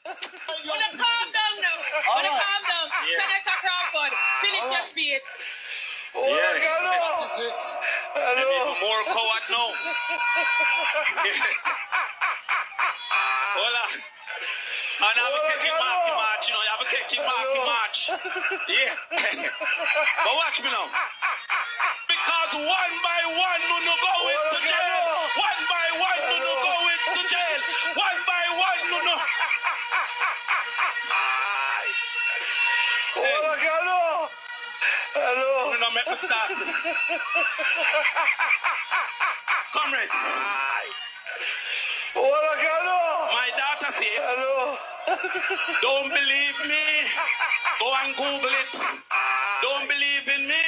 Wanna calm down now. Wanna calm down. Senator Crawford, finish your speech. Yeah, That is it. maybe even more coward now. Hola. And I have a catching Marky March, you know, you have a catching Marky March. Yeah. But watch me now. Because one by one, no go into jail. One by one, no go into jail. One by one, no. Hey. Hello. No, make me start. Comrades, my daughter said, don't believe me, go and Google it. Don't believe in me,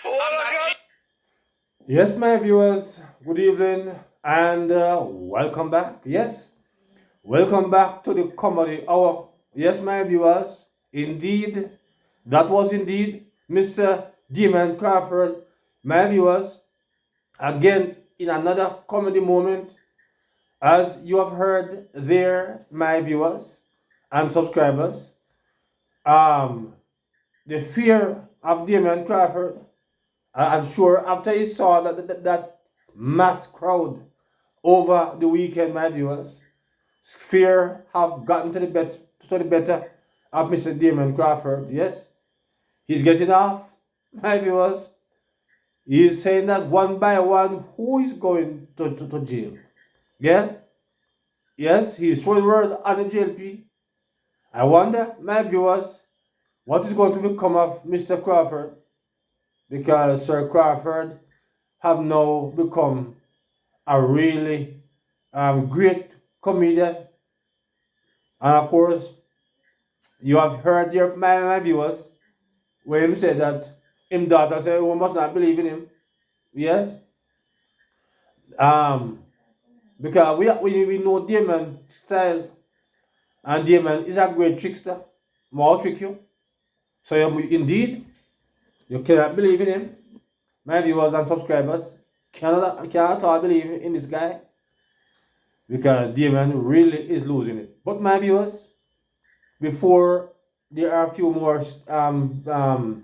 I'm not Yes, my viewers, good evening and welcome back. Yes, welcome back to the Comedy Hour. Yes, my viewers, indeed, that was indeed Mr. Demon Crawford. My viewers, again in another comedy moment, as you have heard there, my viewers and subscribers. The fear of Demon Crawford, I'm sure after he saw that mass crowd over the weekend, my viewers, fear have gotten to the better of Mr. Damon Crawford. Yes, he's getting off, my viewers. He's saying that one by one, who is going to jail? Yeah, yes, he's throwing word on the JLP. I wonder, my viewers, what is going to become of Mr. Crawford, because Sir Crawford have now become a really great comedian. And of course, you have heard your my viewers when him said that him daughter said we must not believe in him. Yes. Because we know Damon style, and Damon is a great trickster. More trick you. So indeed, you cannot believe in him. My viewers and subscribers cannot all believe in this guy, because Damon really is losing it. But my viewers, before there are a few more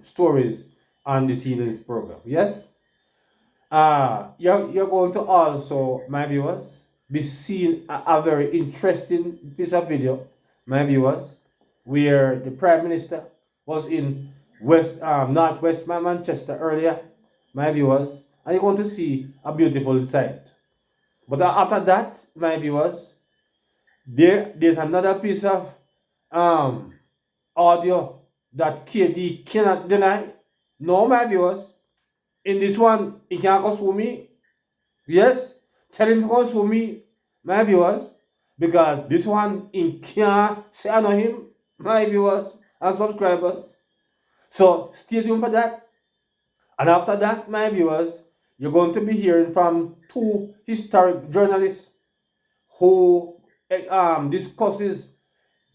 stories on this evening's program. Yes, you're going to also, my viewers, be seeing a very interesting piece of video, my viewers, where the Prime Minister was in Northwest Manchester earlier, my viewers, and you're going to see a beautiful sight. But after that, my viewers, there's another piece of audio that KD cannot deny. No, my viewers, in this one, he can't console me. Yes, tell him to console me, my viewers, because this one, he can't say I know him, my viewers and subscribers. So stay tuned for that. And after that, my viewers, you're going to be hearing from two historic journalists who discusses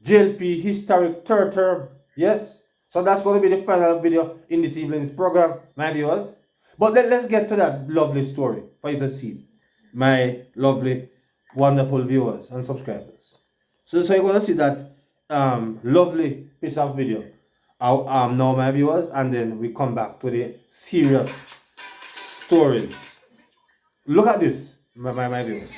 JLP historic third term. Yes, so that's going to be the final video in this evening's program, my viewers. But let's get to that lovely story for you to see, my lovely, wonderful viewers and subscribers. So you're going to see that lovely piece of video now, my viewers, and then we come back to the serious stories. Look at this, my viewers.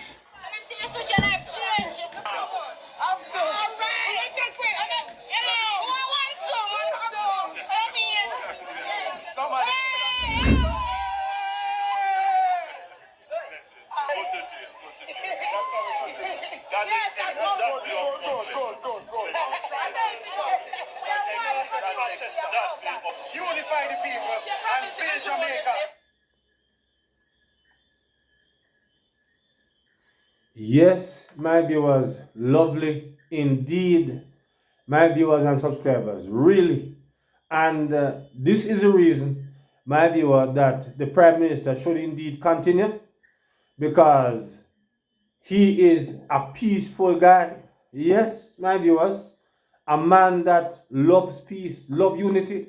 Unify the people and build Jamaica. Yes, my viewers, lovely indeed, my viewers and subscribers, really. And this is the reason, my viewer, that the Prime Minister should indeed continue, because he is a peaceful guy. Yes, my viewers, a man that loves peace, loves unity.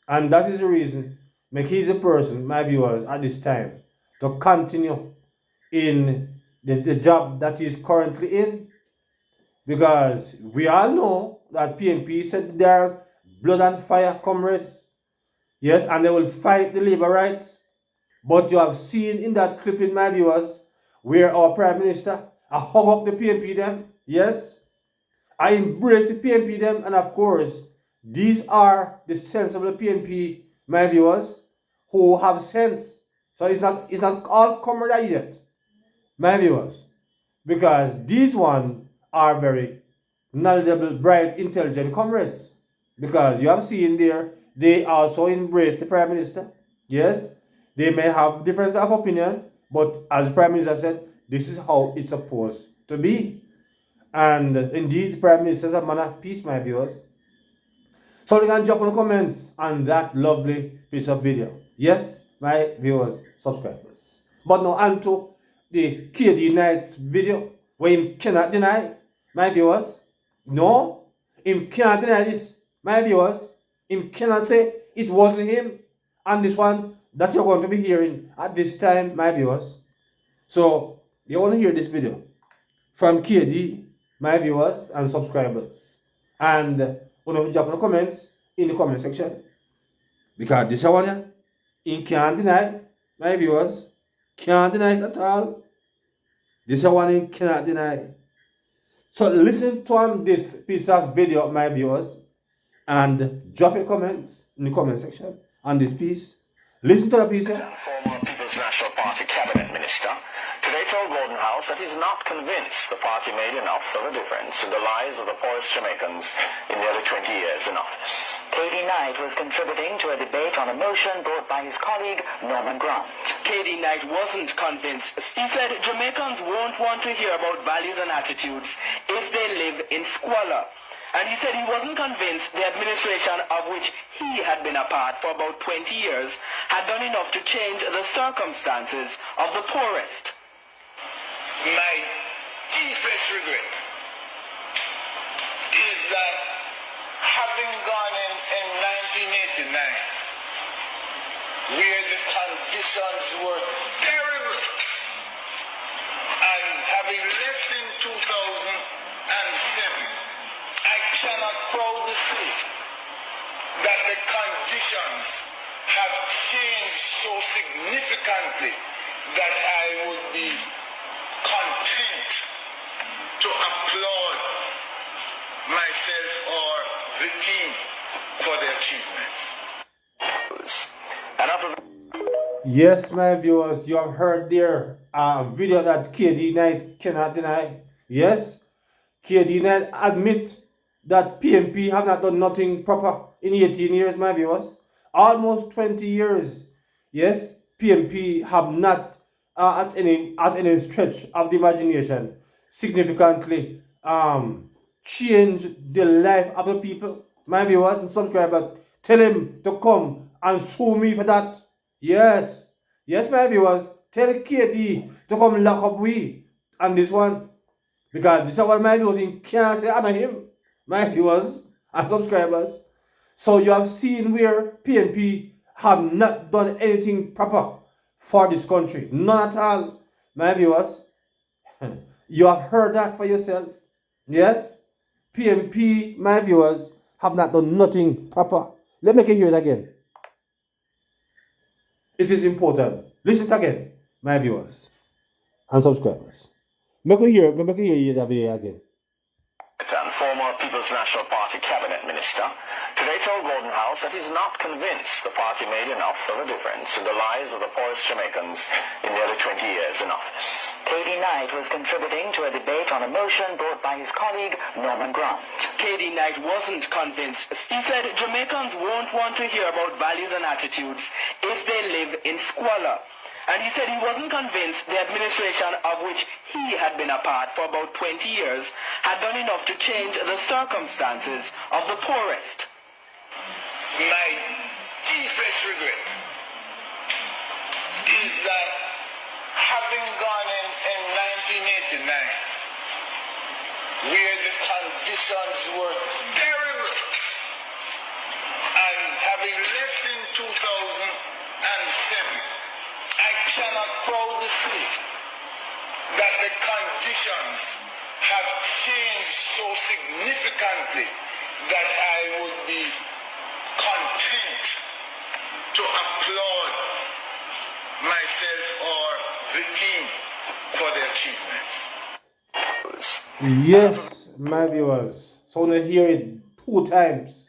And that is the reason make he's a person, my viewers, at this time, to continue in the job that he's currently in. Because we all know that PNP said they are blood and fire comrades. Yes, and they will fight the labor rights. But you have seen in that clip, in my viewers, where our Prime Minister hug up the PNP them. Yes, I embrace the PNP them, and of course, these are the sensible PNP, my viewers, who have sense. So it's not all comrade yet, my viewers, because these ones are very knowledgeable, bright, intelligent comrades. Because you have seen there, they also embrace the Prime Minister. Yes, they may have difference of opinion, but as the Prime Minister said, this is how it's supposed to be. And indeed, the Prime Minister is a man of peace, my viewers. So you can drop in the comments on that lovely piece of video. Yes, my viewers, subscribers. But now on to the K.D. night video, where him cannot deny, my viewers. No, him cannot deny this, my viewers. Him cannot say it wasn't him. And this one that you're going to be hearing at this time, my viewers. So you want to hear this video from K.D., my viewers and subscribers. And want to drop in the comments in the comment section. Because this one, he can't deny, my viewers. Can't deny it at all. This one he cannot deny. So listen to this piece of video, my viewers, and drop your comments in the comment section on this piece. Listen to the piece. Former People's National Party cabinet minister today told Gordon House that he's not convinced the party made enough of a difference in the lives of the poorest Jamaicans in nearly 20 years in office. K.D. Knight was contributing to a debate on a motion brought by his colleague Norman Grant. K.D. Knight wasn't convinced. He said Jamaicans won't want to hear about values and attitudes if they live in squalor. And he said he wasn't convinced the administration of which he had been a part for about 20 years had done enough to change the circumstances of the poorest. My deepest regret is that having gone in 1989, where the conditions were terrible, and having left in 2007, I cannot proudly say that the conditions have changed so significantly that I would be content to applaud myself or the team for their achievements. Yes, my viewers, you have heard there a video that K.D. Knight cannot deny. Yes, K.D. Knight admit that PNP have not done nothing proper in 18 years, my viewers. Almost 20 years. Yes, PNP have not at any stretch of the imagination significantly changed the life of the people. My viewers and subscribers, tell him to come and sue me for that. Yes, my viewers, tell K.D. to come lock up we on this one. Because this is what my viewers can't say honor him, my viewers and subscribers. So you have seen where PNP have not done anything proper for this country. None at all, my viewers. You have heard that for yourself. Yes, PNP, my viewers, have not done nothing proper. Let me hear it again. It is important. Listen again, my viewers and subscribers. Make me hear that video again. And former People's National Party cabinet minister today told Gordon House that he's not convinced the party made enough of a difference in the lives of the poorest Jamaicans in nearly 20 years in office. K.D. Knight was contributing to a debate on a motion brought by his colleague Norman Grant. K.D. Knight wasn't convinced. He said Jamaicans won't want to hear about values and attitudes if they live in squalor. And he said he wasn't convinced the administration of which he had been a part for about 20 years had done enough to change the circumstances of the poorest. My deepest regret is that having gone in 1989, where the conditions were terrible, and having left in 2007, I cannot proudly say that the conditions have changed so significantly that I would be content to applaud myself or the team for their achievements. Yes, my viewers. So when you hear it 2 times.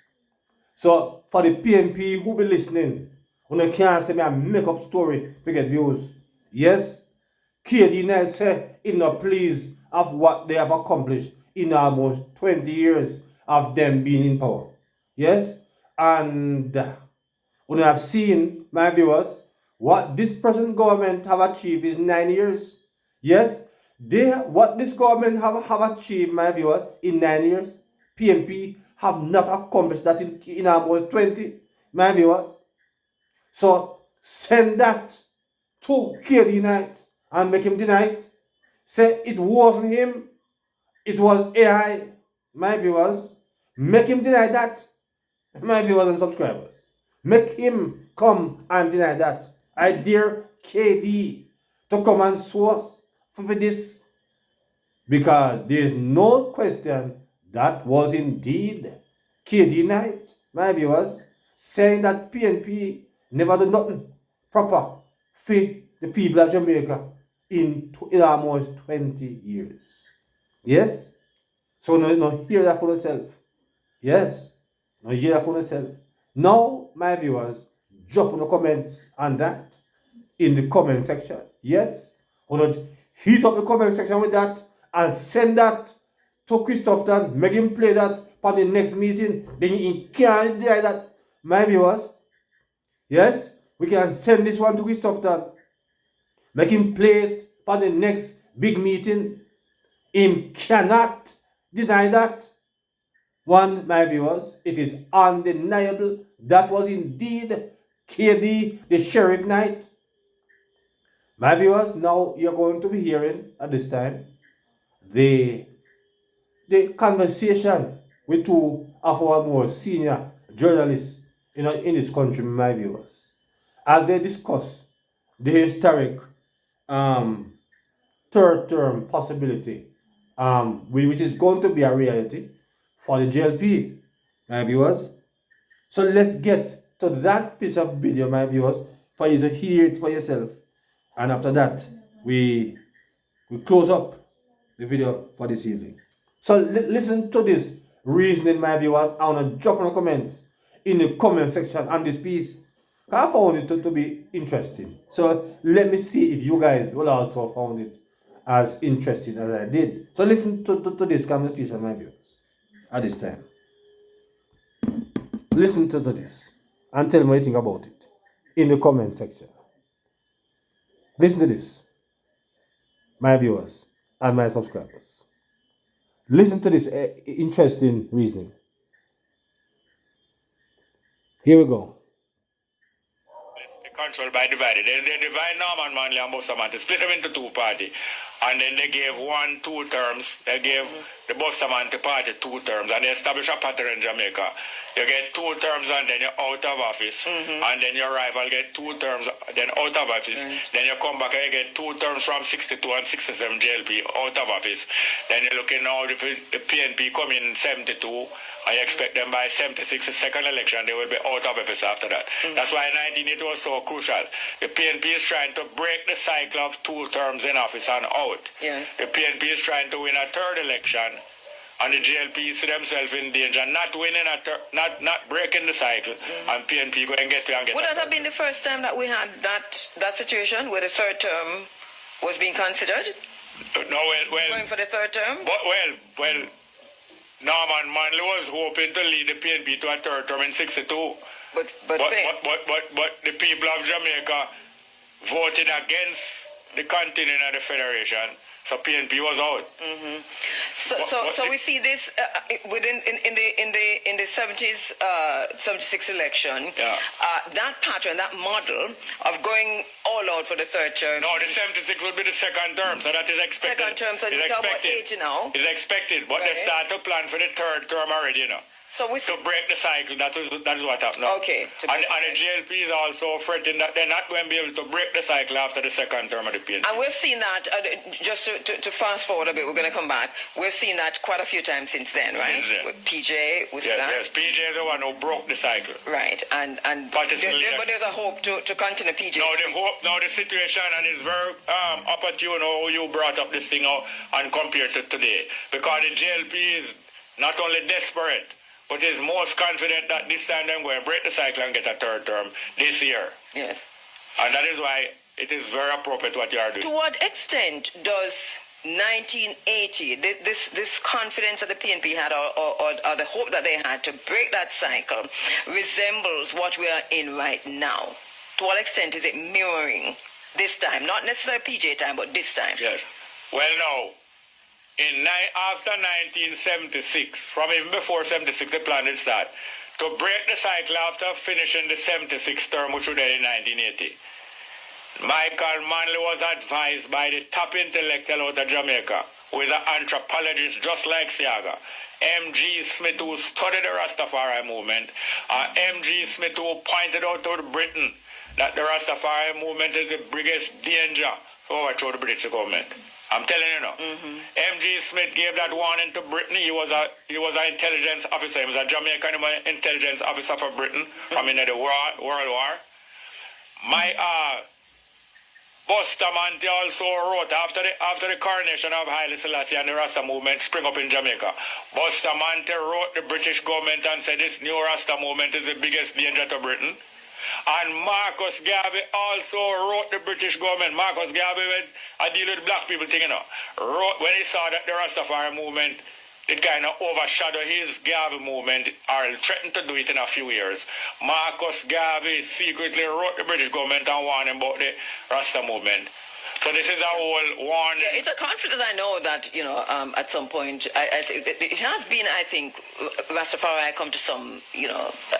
So for the PNP who be listening, when you can't say me a make up story to get views. Yes, K.D. Knight say he not pleased of what they have accomplished in almost 20 years of them being in power. Yes, and when you have seen, my viewers, what this present government have achieved is 9 years. Yes, what this government have achieved, my viewers, in 9 years, PNP have not accomplished that in almost 20, my viewers. So send that to K.D. Knight and make him deny it. Say it wasn't him, it was AI, my viewers. Make him deny that, my viewers and subscribers. Make him come and deny that. I dare KD to come and source for this, because there is no question that was indeed K.D. Knight, my viewers, saying that PNP never did nothing proper for the people of Jamaica in almost 20 years. Yes? So no hear that for yourself. Yes? No hear that for yourself. Now, my viewers, drop in the comments on that in the comment section. Yes? Or not heat up the comment section with that and send that to Christoph Dan. Make him play that for the next meeting. Then he can't deny that, my viewers. Yes? We can send this one to Christoph Dan. Make him play it for the next big meeting. Him cannot deny that. One, my viewers, it is undeniable that was indeed K.D. the Sheriff Knight. My viewers, now you're going to be hearing at this time the conversation with 2 of our more senior journalists in this country, my viewers, as they discuss the historic third term possibility, which is going to be a reality for the JLP, my viewers. So let's get to that piece of video, my viewers, for you to hear it for yourself. And after that, we close up the video for this evening. So listen to this reasoning, my viewers. I want to drop in the comments in the comment section on this piece. I found it to be interesting. So let me see if you guys will also found it as interesting as I did. So listen to this conversation, my viewers, at this time. Listen to this and tell me what you think about it in the comment section. Listen to this, my viewers and my subscribers. Listen to this interesting reasoning. Here we go. Controlled by divided. They divide Norman Manley and Buster Man to split them into 2 parties. And then they gave 1 2 terms. They gave the Buster Man party 2 terms. And they established a pattern in Jamaica. You get 2 terms and then you're out of office. And then your rival get 2 terms, then out of office. Then you come back and you get 2 terms from 62 and 67 JLP out of office. Then you're looking now, if the PNP come in 72, I expect them by 76, the second election, they will be out of office after that. That's why 1980 was so crucial. The PNP is trying to break the cycle of 2 terms in office and out. Yes. The PNP is trying to win a 3rd election, and the JLP see themselves in danger, not winning not breaking the cycle, and PNP go and get there and get. Would that have been the first time that we had that situation where the 3rd term was being considered? No, well, Going for the 3rd term? But, well, Norman Manley was hoping to lead the PNP to a 3rd term in 62. But the people of Jamaica voted against the continuing of the federation, so PNP was out. So we see this within in the 70s 76 election. Yeah. That pattern, that model of going all out for the 3rd term. No, the 76 will be the 2nd term, so that is expected. 2nd term, so you talk about 80 now. It's expected, but Right. they start to plan for the 3rd term already, you know. So we to break the cycle. That is what happened now. Okay. And the JLP is also fretting that they're not going to be able to break the cycle after the second term of the PNP. And we've seen that, just to fast forward a bit, we're going to come back. We've seen that quite a few times since then, right? Since then. With PJ, we see that. Yes, PJ is the one who broke the cycle. Right, and but there's a hope to continue PJ. Now the situation, and it's very opportune how you brought up this thing and compared to today. Because the JLP is not only desperate, but is most confident that this time they're going to break the cycle and get a third term this year. Yes. And that is why it is very appropriate what you are doing. To what extent does 1980, this confidence that the PNP had or the hope that they had to break that cycle resembles what we are in right now? To what extent is it mirroring this time? Not necessarily PJ time, but this time. Yes. Well, now, after 1976, from even before 76, the plan did start, to break the cycle after finishing the 76th term, which was in 1980. Michael Manley was advised by the top intellectual out of Jamaica, who is an anthropologist just like Siaga, M.G. Smith, who studied the Rastafari movement, M.G. Smith, who pointed out to Britain that the Rastafari movement is the biggest danger to overthrow the British government. I'm telling you now. M.G. Smith gave that warning to Britain. He was an intelligence officer. He was a Jamaican intelligence officer for Britain from in the World War. Bustamante also wrote after the coronation of Haile Selassie and the Rasta movement spring up in Jamaica. Bustamante wrote the British government and said this new Rasta movement is the biggest danger to Britain. And Marcus Garvey also wrote the British government. Marcus Garvey, I deal with black people thing, wrote when he saw that the Rastafari movement, it kind of overshadowed his Garvey movement, or threatened to do it in a few years. Marcus Garvey secretly wrote the British government and warned him about the Rasta movement. So this is a whole warning. Yeah, it's a conflict that I know that, at some point, it has been, I think, Rastafari come to some,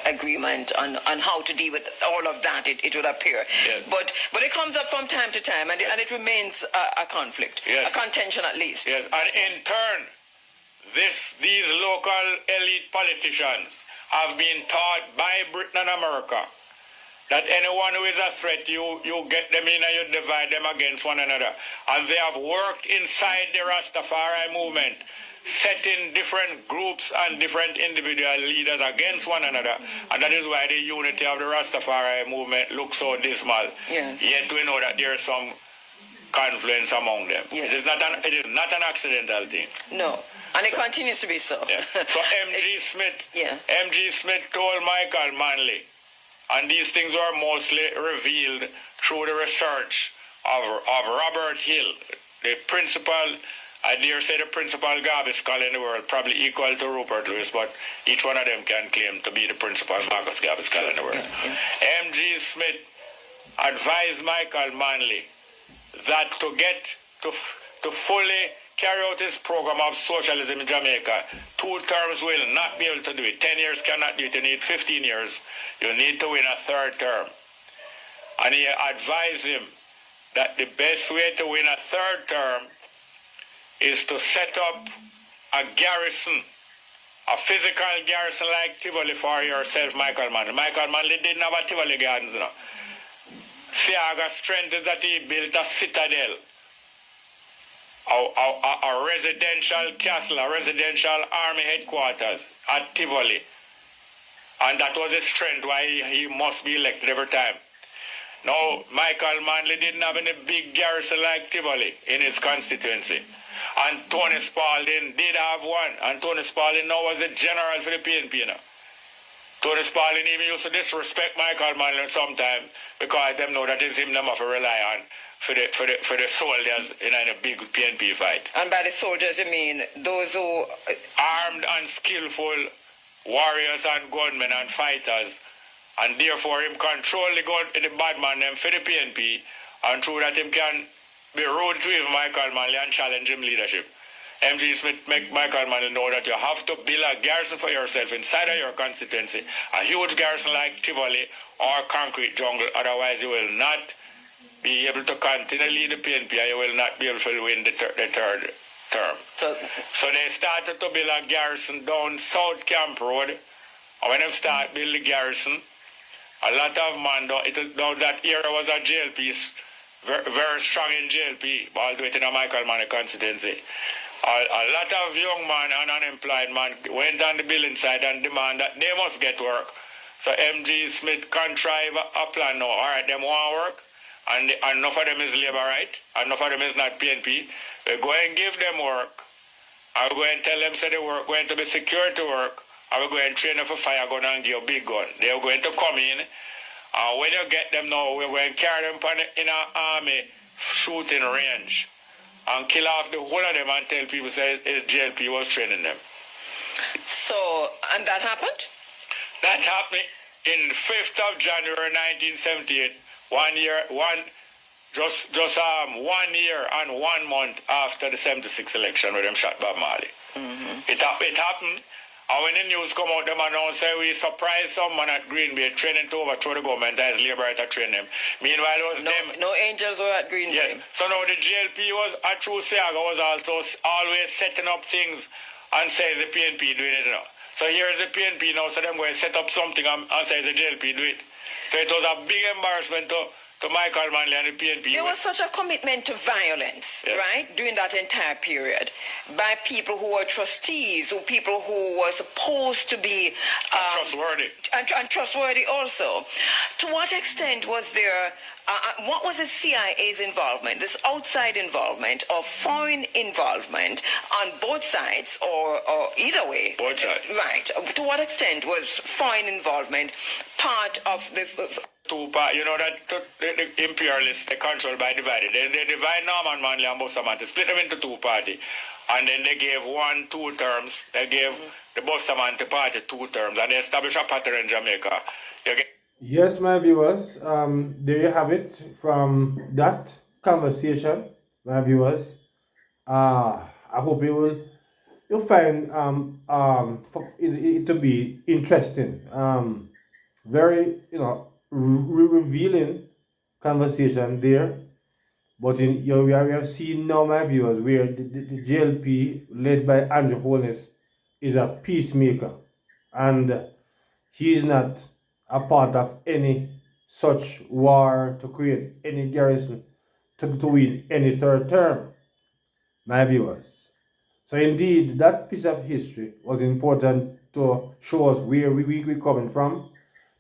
agreement on how to deal with all of that, it would appear. Yes. But it comes up from time to time, and it remains a conflict, yes, a contention at least. Yes, and in turn, these local elite politicians have been taught by Britain and America that anyone who is a threat, you get them in and you divide them against one another. And they have worked inside the Rastafari movement, setting different groups and different individual leaders against one another. And that is why the unity of the Rastafari movement looks so dismal. Yes. Yet we know that there is some confluence among them. Yes. It is not an accidental thing. No. And it continues to be so. Yeah. So M.G. Smith told Michael Manley, and these things were mostly revealed through the research of Robert Hill, the principal, I dare say the principal Garvey scholar in the world, probably equal to Rupert Lewis, but each one of them can claim to be the principal Marcus Garvey scholar in the world. M.G. Smith advised Michael Manley that to get to fully carry out his program of socialism in Jamaica, 2 terms will not be able to do it. 10 years cannot do it. You need 15 years. You need to win a 3rd term. And he advised him that the best way to win a 3rd term is to set up a garrison, a physical garrison like Tivoli for yourself, Michael Manley. Michael Manley didn't have a Tivoli gardens, Siaga's strength is that he built a citadel, a residential castle, a residential army headquarters at Tivoli. And that was his strength, why he must be elected every time. Now, Michael Manley didn't have any big garrison like Tivoli in his constituency. And Tony Spalding did have one. And Tony Spalding now was the general for the PNP now. Tony Spalding even used to disrespect Michael Manley sometimes because them know that it's him them have to rely on for the soldiers in a big PNP fight. And by the soldiers, you mean those who... Armed and skillful warriors and gunmen and fighters, and therefore him control the bad man them for the PNP, and through that him can be rude to even Michael Manley and challenge him leadership. M.G. Smith make Michael Manley know that you have to build a garrison for yourself inside of your constituency, a huge garrison like Tivoli or Concrete Jungle, otherwise you will not be able to continue lead the PNP and you will not be able to win the third term. So they started to build a garrison down South Camp Road. And when they start building the garrison, a lot of man, though that era was a JLP, very strong in JLP, but I'll do it in a Michael Mann constituency. A lot of young man and unemployed man went on the building side and demand that they must get work. So MG Smith contrive a plan now. All right, them want work, and enough of them is labor right, enough of them is not PNP. We go and give them work. I will go and tell them say the work going to be security work. I will go and train them for fire gun and give a big gun. They are going to come in. When you get them now, we're going to carry them in an army shooting range and kill off the whole of them and tell people say JLP was training them. So, and that happened? That happened in 5th of January 1978. 1 year, just 1 year and 1 month after the 76 election where them shot Bob Marley. Mm-hmm. It happened. And when the news come out, them announce say we surprised someone at Green Bay training to overthrow the government as labor to train them. Meanwhile, it was them. No angels were at Green Bay. Yes. So now the JLP was, a true Seaga was also always setting up things and says the PNP doing it now. So here's the PNP now, so them going to set up something and say the JLP do it. So it was a big embarrassment to Michael Manley and the PNP. There was such a commitment to violence, yes, right, during that entire period by people who were trustees, or people who were supposed to be trustworthy. And trustworthy also. To what extent was there, what was the CIA's involvement, this outside involvement or foreign involvement on both sides or either way? Both sides. Right. To what extent was foreign involvement part of the... You know that the imperialists, they control by divided. They divide Norman Manley and Bustamante, split them into two parties. And then they gave 2 terms. They gave the Bustamante party 2 terms. And they established a pattern in Jamaica. Yes, my viewers, there you have it from that conversation, my viewers. I hope you'll find it to be interesting. Very, revealing conversation there. But we have seen now, my viewers, where the JLP led by Andrew Holness is a peacemaker, and he is not a part of any such war to create any garrison to win any 3rd term, my viewers. So indeed, that piece of history was important to show us where we're coming from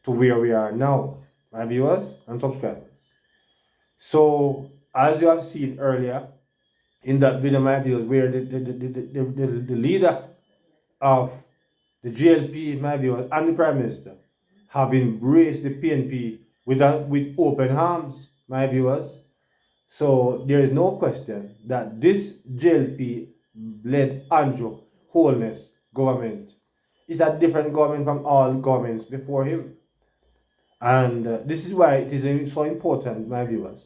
to where we are now, my viewers and subscribers. So, as you have seen earlier in that video, my viewers, where the leader of the JLP, my viewers, and the Prime Minister have embraced the PNP with open arms, my viewers. So, there is no question that this JLP-led Andrew Holness government is a different government from all governments before him. And this is why it is so important, my viewers,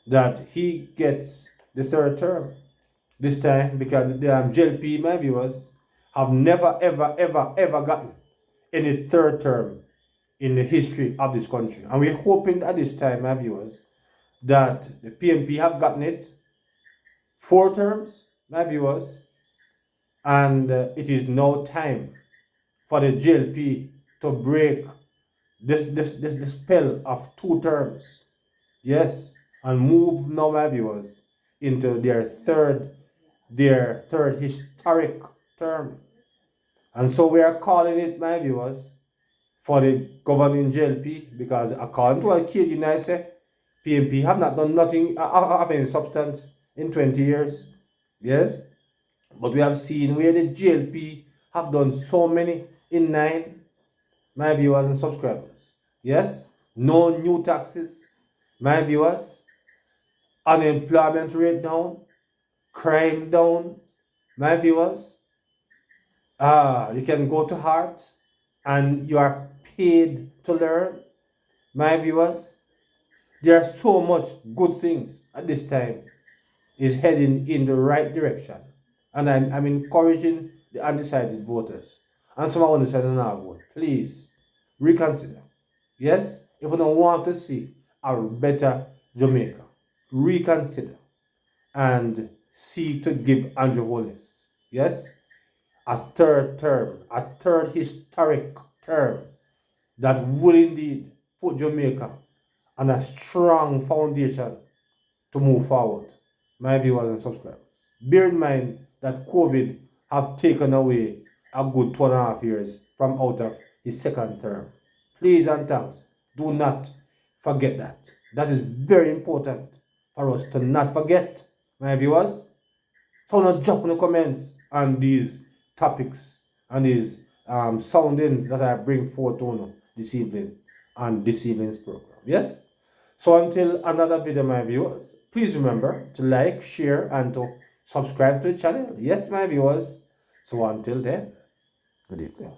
that he gets the 3rd term this time, because the JLP, my viewers, have never, ever gotten any 3rd term in the history of this country. And we're hoping at this time, my viewers, that the PNP have gotten it 4 terms, my viewers, and it is now time for the JLP to break this spell of 2 terms, yes, and move now, my viewers, into their third historic term. And so we are calling it, my viewers, for the governing JLP, because according to what K.D. said, PNP have not done nothing of any substance in 20 years, yes, but we have seen where the JLP have done so many in 9, my viewers and subscribers. Yes, no new taxes, my viewers, unemployment rate down, crime down, my viewers. You can go to heart and you are paid to learn, my viewers. There are so much good things at this time is heading in the right direction. And I'm encouraging the undecided voters and some undecided vote, please reconsider. Yes, if you don't want to see a better Jamaica, reconsider and seek to give Andrew Holness, yes, a third term, a third historic term that will indeed put Jamaica on a strong foundation to move forward. My viewers and subscribers, bear in mind that COVID have taken away a good 2.5 years from out of his second term. Please and thanks, do not forget that. That is very important for us to not forget, my viewers. So now drop in the comments on these topics and these soundings that I bring forth to you this evening on this evening's program. Yes? So until another video, my viewers, please remember to like, share, and to subscribe to the channel. Yes, my viewers. So until then, good evening.